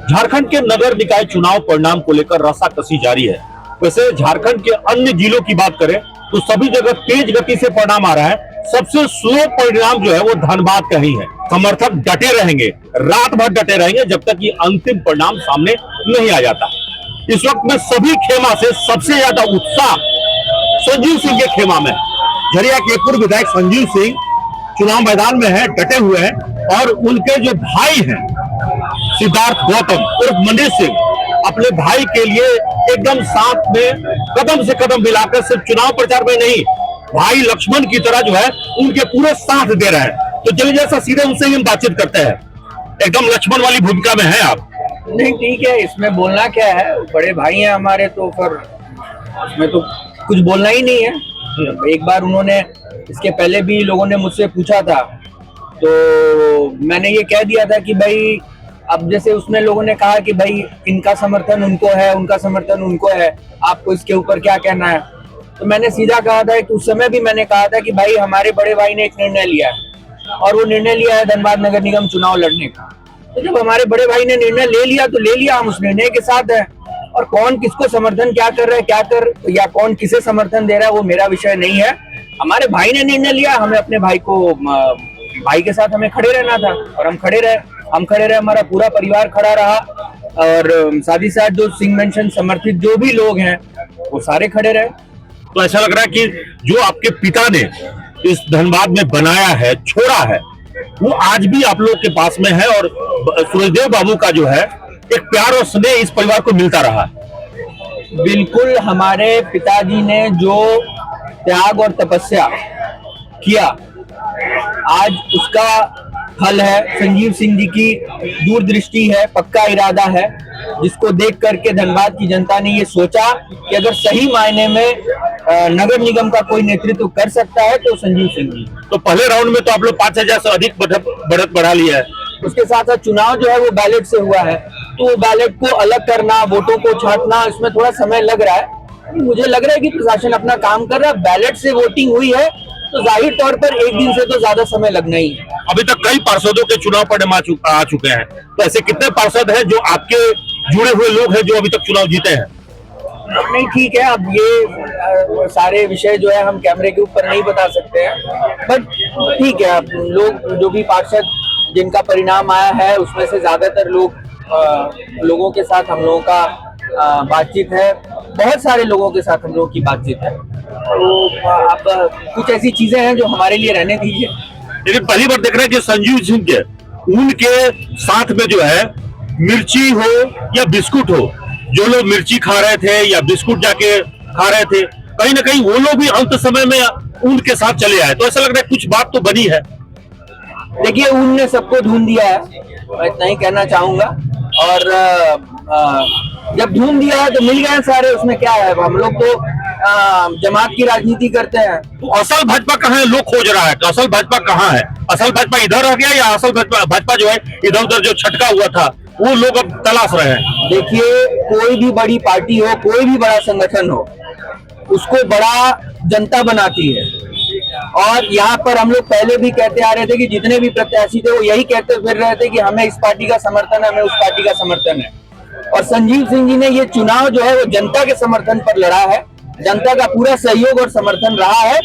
झारखंड के नगर निकाय चुनाव परिणाम को लेकर रस्साकसी जारी है। वैसे झारखंड के अन्य जिलों की बात करें तो सभी जगह तेज गति से परिणाम आ रहा है। सबसे स्लो परिणाम जो है वो धनबाद का ही है। समर्थक डटे रहेंगे, रात भर डटे रहेंगे जब तक ये अंतिम परिणाम सामने नहीं आ जाता। इस वक्त में सभी खेमा से सबसे ज्यादा उत्साह संजीव सिंह के खेमा में। झरिया के पूर्व विधायक संजीव सिंह चुनाव मैदान में है, डटे हुए हैं और उनके जो भाई हैं सिद्धार्थ गौतम उर्फ मनीष सिंह अपने भाई के लिए एकदम साथ में कदम से कदम मिलाकर सिर्फ चुनाव प्रचार में नहीं, भाई लक्ष्मण की तरह जो है उनके पूरे साथ दे रहे हैं। तो चलिए जैसा सीधे उनसे हम बातचीत करते हैं। एकदम लक्ष्मण वाली भूमिका में है आप। नहीं ठीक है, इसमें बोलना क्या है, बड़े भाई हैं हमारे, तो फिर इसमें तो कुछ बोलना ही नहीं है। एक बार उन्होंने, इसके पहले भी लोगों ने मुझसे पूछा था तो मैंने ये कह दिया था कि भाई अब जैसे उसमें लोगों ने कहा कि भाई इनका समर्थन उनको है, उनका समर्थन उनको है, आपको इसके ऊपर क्या कहना है। तो मैंने सीधा कहा था कि उस समय भी मैंने कहा था कि भाई हमारे बड़े भाई ने एक निर्णय लिया है और वो निर्णय लिया है धनबाद नगर निगम चुनाव लड़ने का। तो जब हमारे बड़े भाई ने निर्णय ले लिया तो ले लिया, हम उस निर्णय के साथ हैं। और कौन किसको समर्थन क्या कर रहा है, या कौन किसे समर्थन दे रहा है वो मेरा विषय नहीं है। हमारे भाई ने निर्णय लिया, हमें अपने भाई को, भाई के साथ हमें खड़े रहना था और हम खड़े रहे, हमारा पूरा परिवार खड़ा रहा और साथ ही साथ जो सिंह मेंशन समर्थित जो भी लोग हैं वो सारे खड़े रहे। तो ऐसा लग रहा है कि जो आपके पिता ने इस धनबाद में बनाया है, छोड़ा है, वो आज भी आप लोग के पास में है और सूरजदेव बाबू का जो है एक प्यार और स्नेह इस परिवार को मिलता रहा है। बिल्कुल, हमारे पिताजी ने जो त्याग और तपस्या किया आज उसका फल है। संजीव सिंह जी की दूरदृष्टि है, पक्का इरादा है, जिसको देख करके धनबाद की जनता ने ये सोचा कि अगर सही मायने में नगर निगम का कोई नेतृत्व कर सकता है तो संजीव सिंह जी। तो पहले राउंड में तो आप लोग 5000 से अधिक बढ़त बढ़ा लिया है। उसके साथ साथ चुनाव जो है वो बैलेट से हुआ है, तो बैलेट को अलग करना, वोटों को छांटना, इसमें थोड़ा समय लग रहा है। मुझे लग रहा है कि प्रशासन अपना काम कर रहा है। बैलेट से वोटिंग हुई है तो जाहिर तौर पर एक दिन से तो ज्यादा समय लगना ही है। अभी तक कई पार्षदों के चुनाव परिणाम आ चुके हैं, तो ऐसे कितने पार्षद हैं जो आपके जुड़े हुए लोग हैं जो अभी तक चुनाव जीते हैं? नहीं ठीक है, अब ये सारे विषय जो है हम कैमरे के ऊपर नहीं बता सकते हैं, बट ठीक है, अब लोग जो भी पार्षद जिनका परिणाम आया है उसमें से ज्यादातर लोगों के साथ हम लोगों का बातचीत है, बहुत सारे लोगों के साथ हम लोगों की बातचीत है। तो अब कुछ ऐसी चीजें हैं जो हमारे लिए रहने दीजिए। लेकिन पहली बार देख रहे हैं कि संजीव सिंह के उनके साथ में जो है मिर्ची हो या बिस्कुट हो, जो लोग मिर्ची खा रहे थे या बिस्कुट जाके खा रहे थे, कहीं ना कहीं वो लोग भी अंत समय में उनके साथ चले आए। तो ऐसा लग रहा है कुछ बात तो बनी है। देखिए, उनने सबको ढूंढ दिया है, मैं इतना ही कहना चाहूंगा। और जब ढूंढ दिया है तो मिल गए सारे, उसमें क्या है। हम लोग तो जमात की राजनीति करते हैं। तो असल भाजपा कहाँ है, लोग खोज रहा है तो असल भाजपा कहाँ है? असल भाजपा इधर आ गया या असल भाजपा जो है इधर उधर जो छटका हुआ था वो लोग अब तलाश रहे हैं? देखिए, कोई भी बड़ी पार्टी हो, कोई भी बड़ा संगठन हो, उसको बड़ा जनता बनाती है। और यहाँ पर हम लोग पहले भी कहते आ रहे थे कि जितने भी प्रत्याशी थे वो यही कहते फिर रहे थे कि हमें इस पार्टी का समर्थन है, हमें उस पार्टी का समर्थन है। और संजीव सिंह जी ने ये चुनाव जो है वो जनता के समर्थन पर लड़ा है, जनता का पूरा सहयोग और समर्थन रहा है।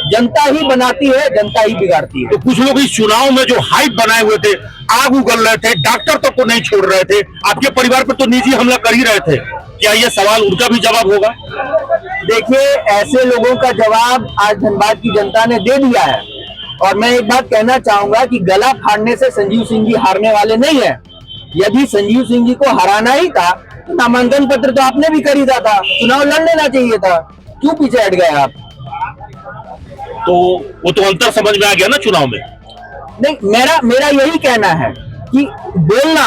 जनता ही बनाती है, जनता ही बिगाड़ती है। तो कुछ लोग इस चुनाव में जो हाइप बनाए हुए थे, आग उगल रहे थे, डॉक्टर तक को नहीं छोड़ रहे थे, आपके परिवार पर तो निजी हमला कर ही रहे थे, क्या ये सवाल उनका भी जवाब होगा? देखिए, ऐसे लोगों का जवाब आज धनबाद की जनता ने दे दिया है। और मैं एक बात कहना चाहूंगा कि गला फाड़ने से संजीव सिंह जी हारने वाले नहीं है। यदि संजीव सिंह जी को हराना ही था तो नामांकन पत्र तो आपने भी खरीदा था, चुनाव लड़ लेना चाहिए था, क्यों पीछे हट गए आप? तो वो तो अंतर समझ में आ गया ना चुनाव में। नहीं, मेरा यही कहना है कि बोलना,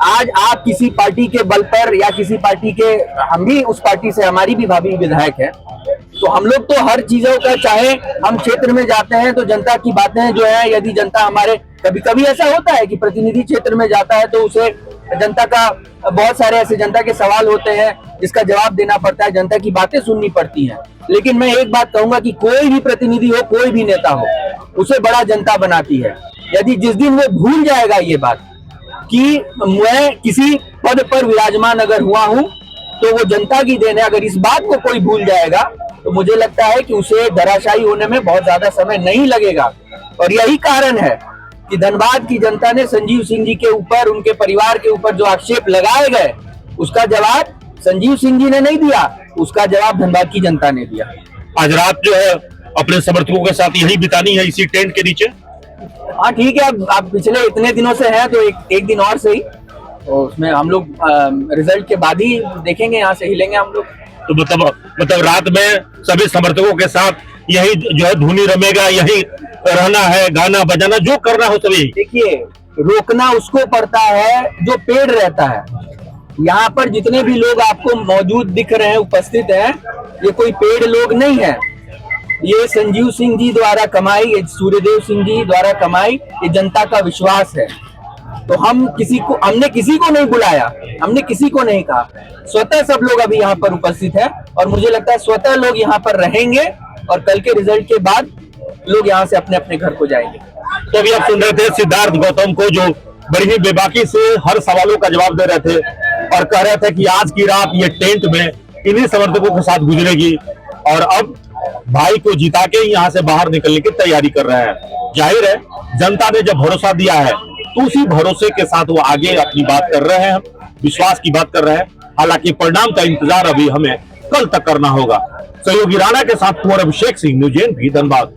आज आप किसी पार्टी के बल पर या किसी पार्टी के, हम भी उस पार्टी से, हमारी भी भाभी विधायक है, तो हम लोग तो हर चीजों का, चाहे हम क्षेत्र में जाते हैं तो जनता की बातें जो है, यदि जनता हमारे, कभी कभी ऐसा होता है कि प्रतिनिधि क्षेत्र में जाता है तो उसे जनता का, बहुत सारे ऐसे जनता के सवाल होते हैं जिसका जवाब देना पड़ता है, जनता की बातें सुननी पड़ती हैं। लेकिन मैं एक बात कहूंगा कि कोई भी प्रतिनिधि हो, कोई भी नेता हो, उसे बड़ा जनता बनाती है। यदि जिस दिन वो भूल जाएगा ये बात, कि मैं किसी पद पर विराजमान अगर हुआ हूं तो वो जनता की देन है। अगर इस बात को कोई भूल जाएगा तो मुझे लगता है कि उसे धराशायी होने में बहुत ज्यादा समय नहीं लगेगा। और यही कारण है कि धनबाद की जनता ने संजीव सिंह जी के ऊपर, उनके परिवार के ऊपर जो आक्षेप लगाए गए, उसका जवाब संजीव सिंह जी ने नहीं दिया, उसका जवाब धनबाद की जनता ने दिया। आज रात जो है अपने समर्थकों के साथ यही बितानी है, इसी टेंट के नीचे। हाँ ठीक है, अब आप पिछले इतने दिनों से हैं तो एक दिन और सही, तो उसमें हम लोग रिजल्ट के बाद ही देखेंगे, यहाँ से हिलेंगे हम लोग। तो मतलब रात में सभी समर्थकों के साथ यही जो है धुनी रमेगा, यही रहना है, गाना बजाना जो करना हो सभी। देखिए, रोकना उसको पड़ता है जो पेड़ रहता है। यहाँ पर जितने भी लोग आपको मौजूद दिख रहे हैं, उपस्थित हैं, ये कोई पेड़ लोग नहीं है। ये संजीव सिंह जी द्वारा कमाई, ये सूर्यदेव सिंह जी द्वारा कमाई, ये जनता का विश्वास है। तो हमने किसी को नहीं बुलाया, हमने किसी को नहीं कहा, स्वतः सब लोग अभी यहाँ पर उपस्थित हैं और मुझे लगता है स्वतः लोग यहाँ पर रहेंगे और कल के रिजल्ट के बाद लोग यहाँ से अपने अपने घर को जाएंगे। तो अभी आप सुन रहे थे सिद्धार्थ गौतम को, जो बड़ी ही बेबाकी से हर सवालों का जवाब दे रहे थे और कह रहे थे कि आज की रात ये टेंट में इन्हीं समर्थकों के साथ गुजरेगी और अब भाई को जिता के यहाँ से बाहर निकलने की तैयारी कर रहे हैं। जाहिर है जनता ने जब भरोसा दिया है तो उसी भरोसे के साथ वो आगे अपनी बात कर रहे हैं, विश्वास की बात कर रहे हैं। हालांकि परिणाम का इंतजार अभी हमें कल तक करना होगा। सहयोगी राणा के साथ कुंवर अभिषेक सिंह, न्यूज़ 8 धनबाद।